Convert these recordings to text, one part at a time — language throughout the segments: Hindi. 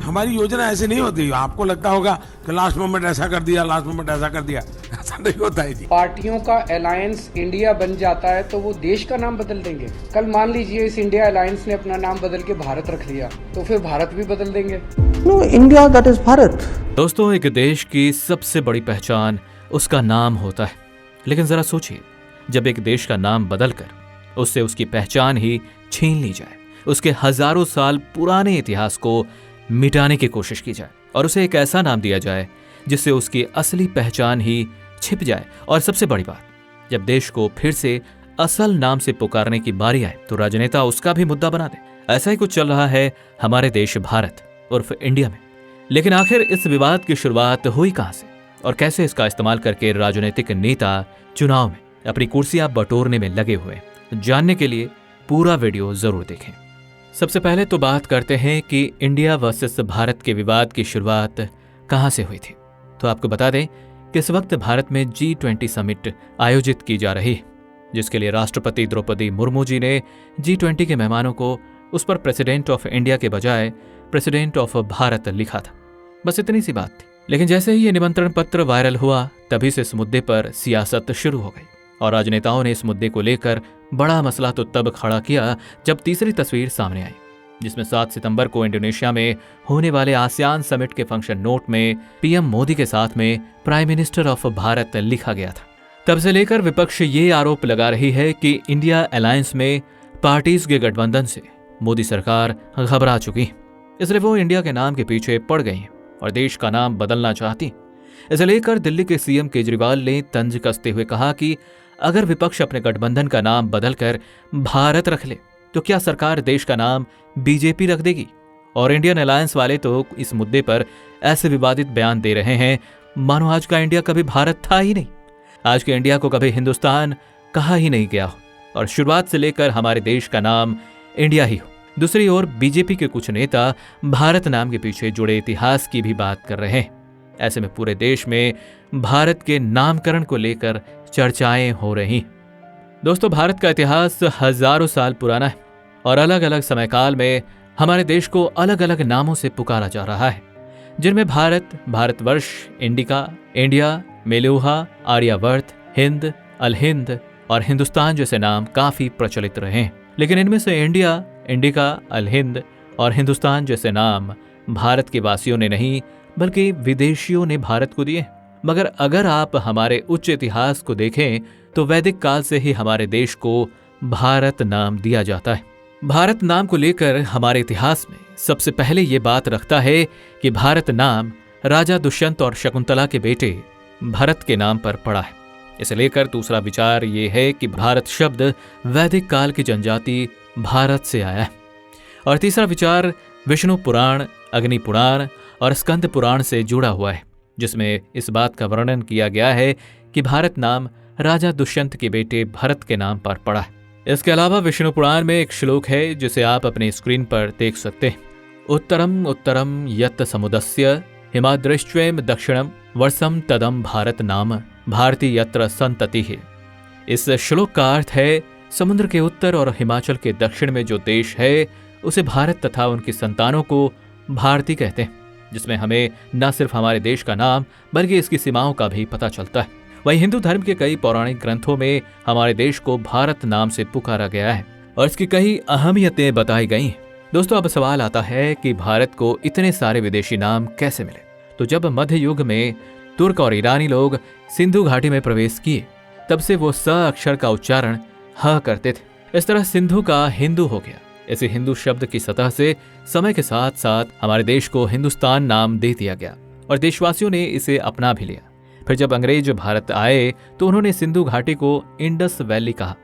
हमारी योजना ऐसे नहीं होती। आपको लगता होगा कि लास्ट मोमेंट ऐसा कर दिया, लास्ट मोमेंट ऐसा कर दिया, ऐसा नहीं होता है जी। पार्टियों का अलायंस इंडिया बन जाता है तो वो देश का नाम बदल देंगे। कल मान लीजिए इस इंडिया अलायंस ने अपना नाम बदल के भारत रख लिया, तो फिर भारत भी बदल देंगे। No, India, that is Bharat. दोस्तों, एक देश की सबसे बड़ी पहचान उसका नाम होता है। लेकिन जरा सोचिए, जब एक देश का नाम बदलकर उससे उसकी पहचान ही छीन ली जाए, उसके हजारों साल पुराने इतिहास को मिटाने की कोशिश की जाए और उसे एक ऐसा नाम दिया जाए जिससे उसकी असली पहचान ही छिप जाए, और सबसे बड़ी बात, जब देश को फिर से असल नाम से पुकारने की बारी आए तो राजनेता उसका भी मुद्दा बना दे। ऐसा ही कुछ चल रहा है हमारे देश भारत उर्फ इंडिया में। लेकिन आखिर इस विवाद की शुरुआत हुई कहां से और कैसे इसका इस्तेमाल करके राजनीतिक नेता चुनाव में अपनी कुर्सियां बटोरने में लगे हुए, जानने के लिए पूरा वीडियो जरूर देखें। सबसे पहले तो बात करते हैं कि इंडिया वर्सेस भारत के विवाद की शुरुआत कहां से हुई थी। तो आपको बता दें कि इस वक्त भारत में G20 समिट आयोजित की जा रही है, जिसके लिए राष्ट्रपति द्रौपदी मुर्मू जी ने G20 के मेहमानों को उस पर प्रेसिडेंट ऑफ इंडिया के बजाय प्रेसिडेंट ऑफ भारत लिखा था। बस इतनी सी बात थी। लेकिन जैसे ही ये निमंत्रण पत्र वायरल हुआ, तभी से इस मुद्दे पर सियासत शुरू हो गई और राजनेताओं ने इस मुद्दे को लेकर बड़ा मसला तो तब खड़ा किया जब तीसरी तस्वीर सामने आई, जिसमें 7 सितंबर को इंडोनेशिया में होने वाले आसियान समिट के फंक्शन नोट में पीएम मोदी के साथ में प्राइम मिनिस्टर ऑफ भारत लिखा गया था। तब से लेकर विपक्ष ये आरोप लगा रही है कि इंडिया अलायंस में पार्टीज के गठबंधन से मोदी सरकार घबरा चुकी है, इसलिए वो इंडिया के नाम के पीछे पड़ गई हैं और देश का नाम बदलना चाहती। इसे लेकर दिल्ली के सीएम केजरीवाल ने तंज कसते हुए कहा कि अगर विपक्ष अपने गठबंधन का नाम बदलकर भारत रख ले तो क्या सरकार देश का नाम बीजेपी रख देगी। और इंडियन अलायंस वाले तो इस मुद्दे पर ऐसे विवादित बयान दे रहे हैं मानो आज का इंडिया कभी भारत था ही नहीं, आज के इंडिया को कभी हिंदुस्तान कहा ही नहीं गया हो और शुरुआत से लेकर हमारे देश का नाम इंडिया ही हो। दूसरी ओर बीजेपी के कुछ नेता भारत नाम के पीछे जुड़े इतिहास की भी बात कर रहे हैं। ऐसे में पूरे देश में भारत के नामकरण को लेकर चर्चाएं हो रही। दोस्तों, भारत का इतिहास हजारों साल पुराना है और अलग अलग समय काल में हमारे देश को अलग अलग नामों से पुकारा जा रहा है, जिनमें भारत, भारतवर्ष, इंडिका, इंडिया, मेलुहा, आर्यावर्त, हिंद, अलहिंद और हिंदुस्तान जैसे नाम काफी प्रचलित रहे हैं। लेकिन इनमें से इंडिया, इंडिका, अलहिंद और हिंदुस्तान जैसे नाम भारत के वासियों ने नहीं बल्कि विदेशियों ने भारत को दिए। मगर अगर आप हमारे उच्च इतिहास को देखें तो वैदिक काल से ही हमारे देश को भारत नाम दिया जाता है। भारत नाम को लेकर हमारे इतिहास में सबसे पहले ये बात रखता है कि भारत नाम राजा दुष्यंत और शकुंतला के बेटे भरत के नाम पर पड़ा है। इसे लेकर दूसरा विचार ये है कि भारत शब्द वैदिक काल की जनजाति भारत से आया है। और तीसरा विचार विष्णु पुराण, अग्नि पुराण और स्कंद पुराण से जुड़ा हुआ है, जिसमें इस बात का वर्णन किया गया है कि भारत नाम राजा दुष्यंत के बेटे भरत के नाम पर पड़ा है। इसके अलावा विष्णु पुराण में एक श्लोक है जिसे आप अपने स्क्रीन पर देख सकते हैं। उत्तरम उत्तरम यत् समुदस्य हिमाद्रिश्चैम दक्षिणम वर्षम तदम भारत नाम भारती यत्र संततिः। इस श्लोक का अर्थ है समुद्र के उत्तर और हिमाचल के दक्षिण में जो देश है उसे भारत तथा उनकी संतानों को भारती कहते हैं, जिसमें हमें न सिर्फ हमारे देश का नाम बल्कि इसकी सीमाओं का भी पता चलता है। वहीं हिंदू धर्म के कई पौराणिक ग्रंथों में हमारे देश को भारत नाम से पुकारा गया है और इसकी कई अहमियतें बताई गई हैं। दोस्तों, अब सवाल आता है कि भारत को इतने सारे विदेशी नाम कैसे मिले। तो जब मध्य युग में तुर्क और ईरानी लोग सिंधु घाटी में प्रवेश किए, तब से वो स अक्षर का उच्चारण ह करते थे। इस तरह सिंधु का हिंदू हो गया। ऐसे हिंदू शब्द की सतह से समय के साथ साथ हमारे देश को हिंदुस्तान नाम दे दिया गया और देशवासियों ने इसे अपना भी लिया। फिर जब अंग्रेज भारत आए तो उन्होंने सिंधु घाटी को इंडस वैली कहा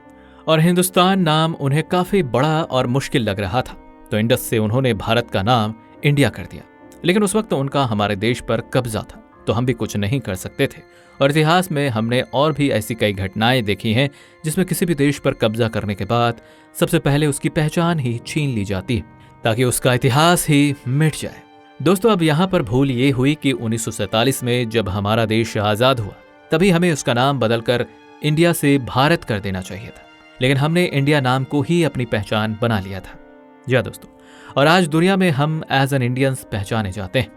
और हिंदुस्तान नाम उन्हें काफी बड़ा और मुश्किल लग रहा था, तो इंडस से उन्होंने भारत का नाम इंडिया कर दिया। लेकिन उस वक्त उनका हमारे देश पर कब्जा था, तो हम भी कुछ नहीं कर सकते थे। और इतिहास में हमने और भी ऐसी कई घटनाएं देखी हैं जिसमें किसी भी देश पर कब्जा करने के बाद सबसे पहले उसकी पहचान ही छीन ली जाती है ताकि उसका इतिहास ही मिट जाए। दोस्तों, अब यहाँ पर भूल ये हुई कि 1947 में जब हमारा देश आजाद हुआ तभी हमें उसका नाम बदलकर इंडिया से भारत कर देना चाहिए था, लेकिन हमने इंडिया नाम को ही अपनी पहचान बना लिया था। जी हाँ दोस्तों, और आज दुनिया में हम एज एन इंडियंस पहचाने जाते हैं।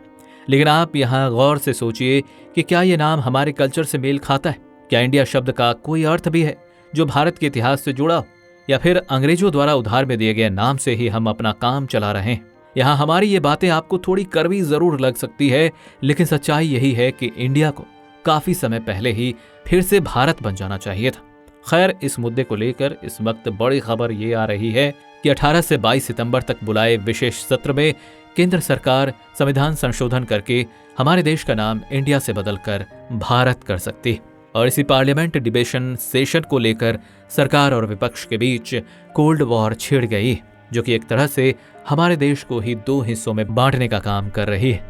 लेकिन आप यहाँ गौर से सोचिए कि क्या ये नाम हमारे कल्चर से मेल खाता है? क्या इंडिया शब्द का कोई अर्थ भी है जो भारत के इतिहास से जुड़ा हो, या फिर अंग्रेजों द्वारा उधार में दिए गए नाम से ही हम अपना काम चला रहे हैं? यहाँ हमारी ये बातें आपको थोड़ी कड़वी जरूर लग सकती है, लेकिन सच्चाई यही है कि इंडिया को काफी समय पहले ही फिर से भारत बन जाना चाहिए था। खैर, इस मुद्दे को लेकर इस वक्त बड़ी खबर ये आ रही है कि 18 से 22 सितंबर तक बुलाए विशेष सत्र में केंद्र सरकार संविधान संशोधन करके हमारे देश का नाम इंडिया से बदलकर भारत कर सकती है। और इसी पार्लियामेंट डिबेशन सेशन को लेकर सरकार और विपक्ष के बीच कोल्ड वॉर छिड़ गई, जो कि एक तरह से हमारे देश को ही दो हिस्सों में बांटने का काम कर रही है।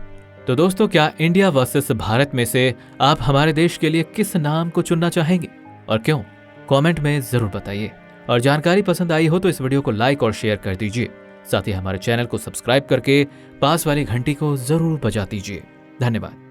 तो दोस्तों, क्या इंडिया वर्सेस भारत में से आप हमारे देश के लिए किस नाम को चुनना चाहेंगे और क्यों? कमेंट में जरूर बताइए। और जानकारी पसंद आई हो तो इस वीडियो को लाइक और शेयर कर दीजिए। साथ ही हमारे चैनल को सब्सक्राइब करके पास वाली घंटी को जरूर बजा दीजिए। धन्यवाद।